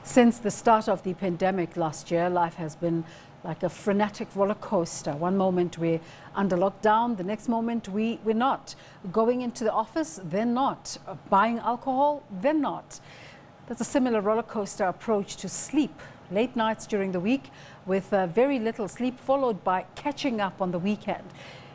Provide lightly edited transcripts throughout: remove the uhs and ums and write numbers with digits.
Since the start of the pandemic last year, life has been like a frenetic roller coaster. One moment we're under lockdown, the next moment we're not. Going into the office, then not. Buying alcohol, then not. There's a similar roller coaster approach to sleep. Late nights during the week with very little sleep, followed by catching up on the weekend.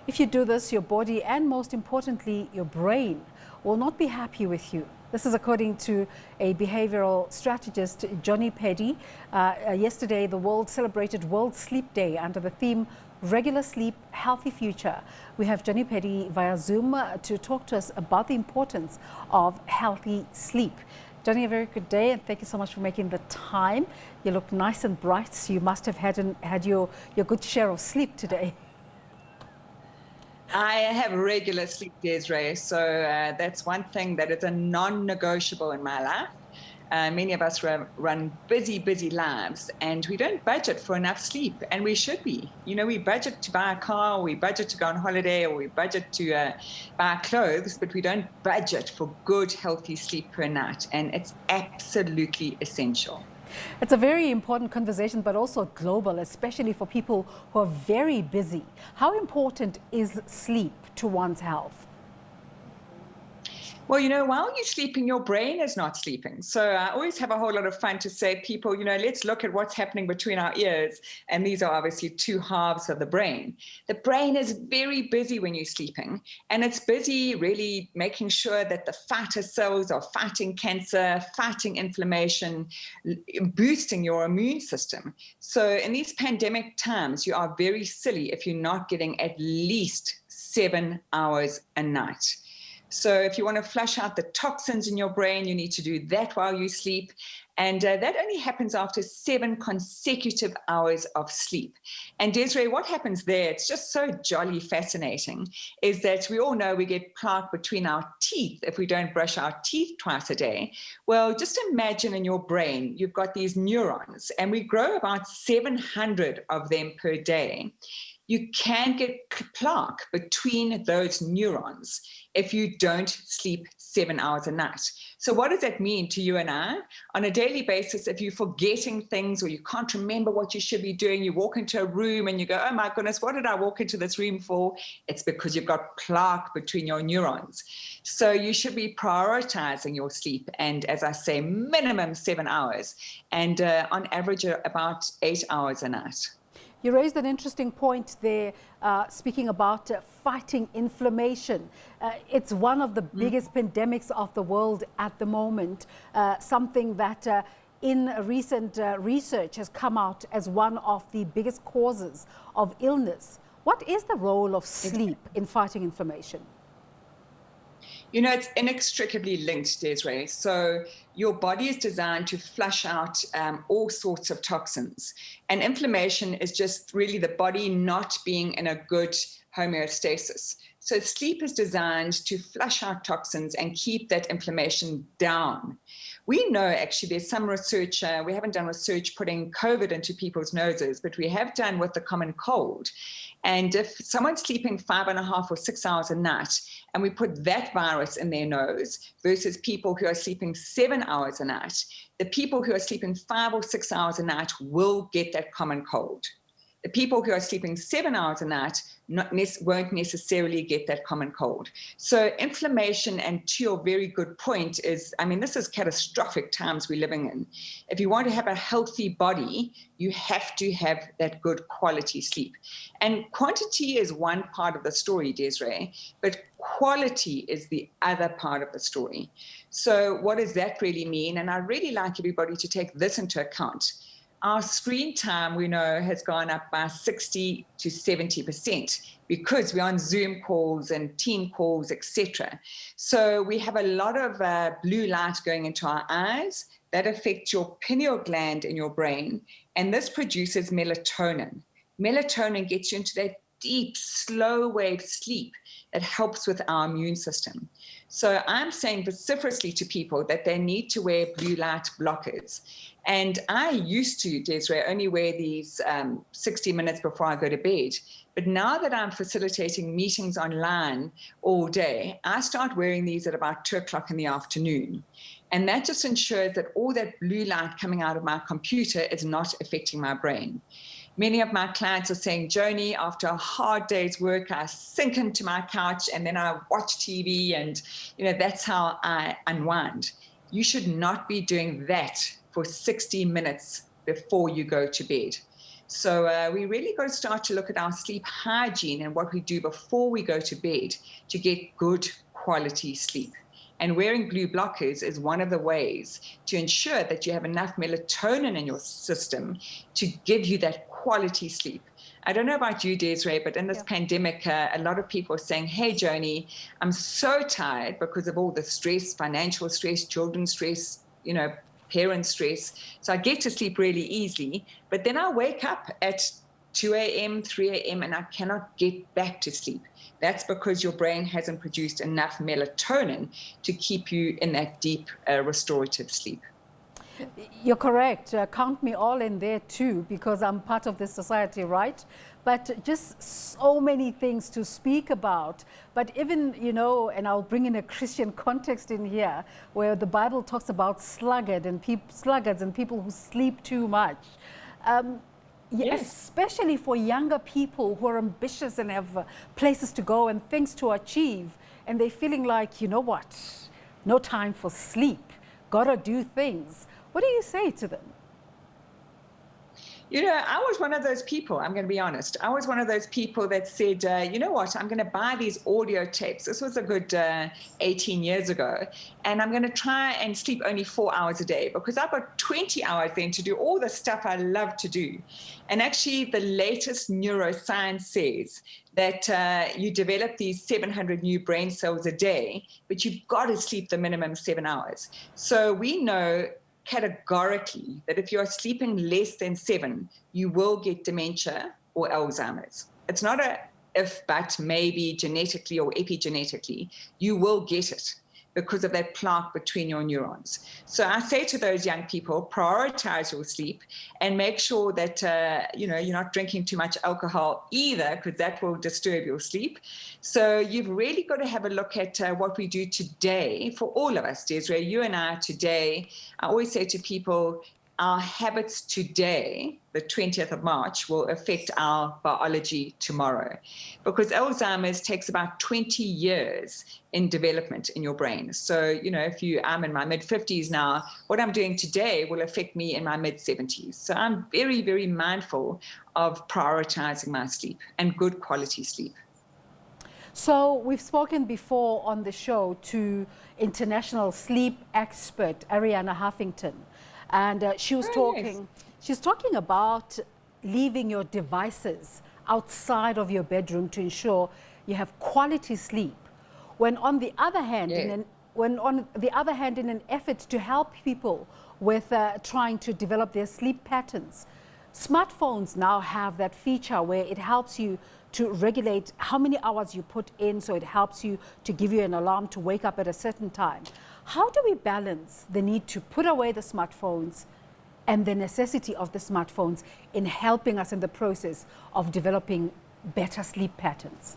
If you do this, your body and most importantly, your brain will not be happy with you. This is according to a behavioral strategist, Joni Peddie. Yesterday, the world celebrated World Sleep Day under the theme Regular Sleep, Healthy Future. We have Joni Peddie via Zoom to talk to us about the importance of healthy sleep. Joni, a very good day, and thank you so much for making the time. You look nice and bright, so you must have had your good share of sleep today. I have regular sleep, Desiree, so that's one thing that is a non-negotiable in my life. Many of us run busy lives, and we don't budget for enough sleep, and we should be. You know, we budget to buy a car, we budget to go on holiday, or we budget to buy clothes, but we don't budget for good, healthy sleep per night, and it's absolutely essential. It's a very important conversation, but also global, especially for people who are very busy. How important is sleep to one's health? Well, you know, while you're sleeping, your brain is not sleeping. So I always have a whole lot of fun to say, people, you know, let's look at what's happening between our ears. And these are obviously two halves of the brain. The brain is very busy when you're sleeping. And it's busy really making sure that the fighter cells are fighting cancer, fighting inflammation, boosting your immune system. So in these pandemic times, you are very silly if you're not getting at least 7 hours a night. So if you want to flush out the toxins in your brain, you need to do that while you sleep. And that only happens after 7 consecutive hours of sleep. And Desiree, what happens there, it's just so jolly fascinating, is that we all know we get plaque between our teeth if we don't brush our teeth twice a day. Well, just imagine in your brain, you've got these neurons, and we grow about 700 of them per day. You can get plaque between those neurons if you don't sleep 7 hours a night. So what does that mean to you and I? On a daily basis, if you're forgetting things or you can't remember what you should be doing, you walk into a room and you go, oh my goodness, what did I walk into this room for? It's because you've got plaque between your neurons. So you should be prioritizing your sleep. And as I say, minimum 7 hours, and on average about 8 hours a night. You raised an interesting point there, speaking about fighting inflammation. It's one of the biggest pandemics of the world at the moment, something that in recent research has come out as one of the biggest causes of illness. What is the role of sleep in fighting inflammation? You know, it's inextricably linked, Desiree. So your body is designed to flush out all sorts of toxins. And inflammation is just really the body not being in a good homeostasis. So sleep is designed to flush out toxins and keep that inflammation down. We know actually there's some research, we haven't done research putting COVID into people's noses, but we have done with the common cold. And if someone's sleeping 5.5 or 6 hours a night, and we put that virus in their nose versus people who are sleeping 7 hours a night, the people who are sleeping 5 or 6 hours a night will get that common cold. The people who are sleeping 7 hours a night won't necessarily get that common cold. So inflammation, and to your very good point, is, I mean, this is catastrophic times we're living in. If you want to have a healthy body, you have to have that good quality sleep. And quantity is one part of the story, Desiree, but quality is the other part of the story. So what does that really mean? And I really like everybody to take this into account. Our screen time, we know, has gone up by 60 to 70% because we're on Zoom calls and team calls, etc. So we have a lot of blue light going into our eyes that affects your pineal gland in your brain, and this produces melatonin. Melatonin gets you into that deep, slow wave sleep that helps with our immune system. So I'm saying vociferously to people that they need to wear blue light blockers. And I used to, Desiree, only wear these 60 minutes before I go to bed. But now that I'm facilitating meetings online all day, I start wearing these at about 2 o'clock in the afternoon. And that just ensures that all that blue light coming out of my computer is not affecting my brain. Many of my clients are saying, Joni, after a hard day's work, I sink into my couch and then I watch TV, and that's how I unwind. You should not be doing that for 60 minutes before you go to bed. So we really got to start to look at our sleep hygiene and what we do before we go to bed to get good quality sleep. And wearing blue blockers is one of the ways to ensure that you have enough melatonin in your system to give you that quality sleep. I don't know about you, Desiree, but in this pandemic, a lot of people are saying, hey, Joni, I'm so tired because of all the stress, financial stress, children's stress, parent stress. So I get to sleep really easily, but then I wake up at 2 a.m., 3 a.m., and I cannot get back to sleep. That's because your brain hasn't produced enough melatonin to keep you in that deep restorative sleep. You're correct. Count me all in there too, because I'm part of this society, right? But just so many things to speak about. But even, and I'll bring in a Christian context in here, where the Bible talks about sluggards and people who sleep too much. Yes. Especially for younger people who are ambitious and have places to go and things to achieve, and they're feeling like, you know what, no time for sleep, gotta do things. What do you say to them? I was one of those people, I'm going to be honest. I was one of those people that said, you know what, I'm going to buy these audio tapes. This was a good 18 years ago. And I'm going to try and sleep only 4 hours a day because I've got 20 hours then to do all the stuff I love to do. And actually, the latest neuroscience says that you develop these 700 new brain cells a day, but you've got to sleep the minimum 7 hours. So we know categorically that if you're sleeping less than 7, you will get dementia or Alzheimer's. It's not a if, but, maybe genetically or epigenetically. You will get it because of that plaque between your neurons. So I say to those young people, prioritize your sleep and make sure that you're not drinking too much alcohol either, because that will disturb your sleep. So you've really got to have a look at what we do today for all of us, Desiree. You and I today, I always say to people, our habits today, the 20th of March, will affect our biology tomorrow. Because Alzheimer's takes about 20 years in development in your brain. So, I'm in my mid-50s now, what I'm doing today will affect me in my mid-70s. So I'm very, very mindful of prioritizing my sleep and good quality sleep. So we've spoken before on the show to international sleep expert Arianna Huffington. And she was talking about leaving your devices outside of your bedroom to ensure you have quality sleep. When on the other hand, in an effort to help people with trying to develop their sleep patterns, smartphones now have that feature where it helps you to regulate how many hours you put in, so it helps you to give you an alarm to wake up at a certain time. How do we balance the need to put away the smartphones and the necessity of the smartphones in helping us in the process of developing better sleep patterns?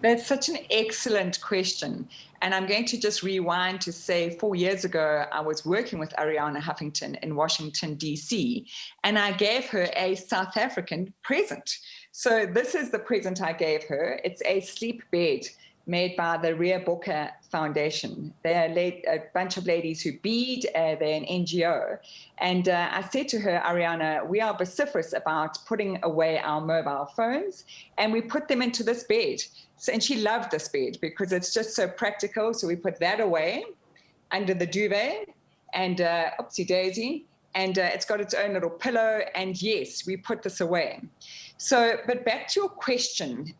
That's such an excellent question. And I'm going to just rewind to say 4 years ago, I was working with Arianna Huffington in Washington, D.C., and I gave her a South African present. So this is the present I gave her. It's a sleep bed made by the Ria Booker Foundation. They're a bunch of ladies who bead, they're an NGO. And I said to her, Arianna, we are vociferous about putting away our mobile phones, and we put them into this bed. So, and she loved this bed because it's just so practical. So we put that away under the duvet, and oopsie daisy, and it's got its own little pillow. And yes, we put this away. So, but back to your question,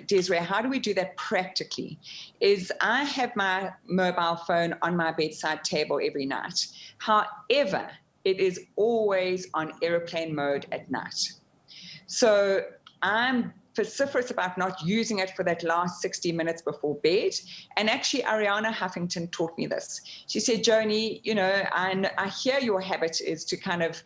Desiree, how do we do that practically? Is I have my mobile phone on my bedside table every night. However, it is always on airplane mode at night. So I'm vociferous about not using it for that last 60 minutes before bed. And actually, Ariana Huffington taught me this. She said, Joni, I hear your habit is to kind of,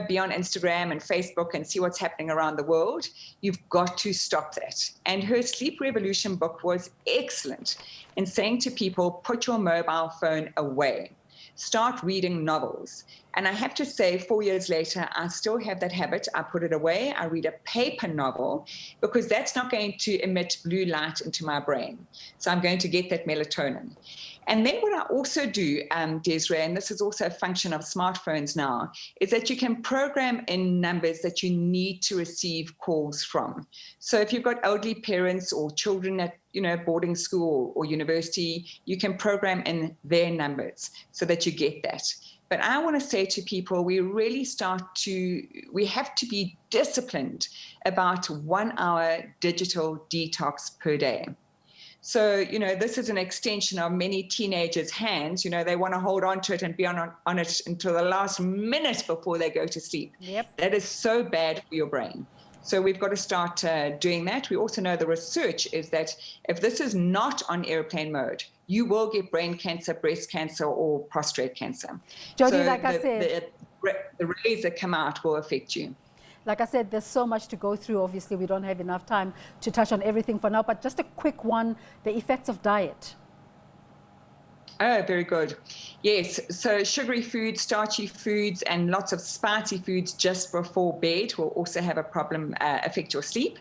be on Instagram and Facebook and see what's happening around the world. You've got to stop that. And her Sleep Revolution book was excellent in saying to people, put your mobile phone away. Start reading novels. And I have to say, 4 years later, I still have that habit. I put it away. I read a paper novel because that's not going to emit blue light into my brain. So I'm going to get that melatonin. And then what I also do, Desiree, and this is also a function of smartphones now, is that you can program in numbers that you need to receive calls from. So if you've got elderly parents or children at boarding school or university, you can program in their numbers so that you get that. But I want to say to people, we have to be disciplined about 1 hour digital detox per day. So, this is an extension of many teenagers' hands. They want to hold on to it and be on it until the last minute before they go to sleep. Yep. That is so bad for your brain. So we've got to start doing that. We also know the research is that if this is not on airplane mode, you will get brain cancer, breast cancer, or prostate cancer. Joni, so like I said, the rays that come out will affect you. Like I said, there's so much to go through. Obviously, we don't have enough time to touch on everything for now, but just a quick one, the effects of diet. Oh, very good. Yes, so sugary foods, starchy foods, and lots of spicy foods just before bed will also have a problem, affect your sleep.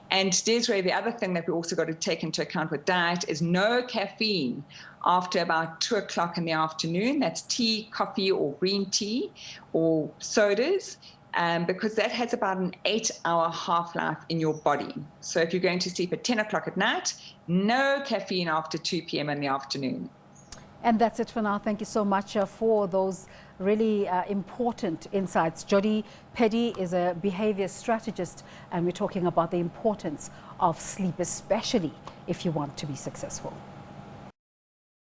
And Desiree, the other thing that we also got to take into account with diet is no caffeine after about 2 o'clock in the afternoon. That's tea, coffee, or green tea, or sodas. Because that has about an 8-hour half-life in your body. So if you're going to sleep at 10 o'clock at night, no caffeine after 2 p.m. in the afternoon. And that's it for now. Thank you so much for those really important insights. Joni Peddie is a behavior strategist, and we're talking about the importance of sleep, especially if you want to be successful.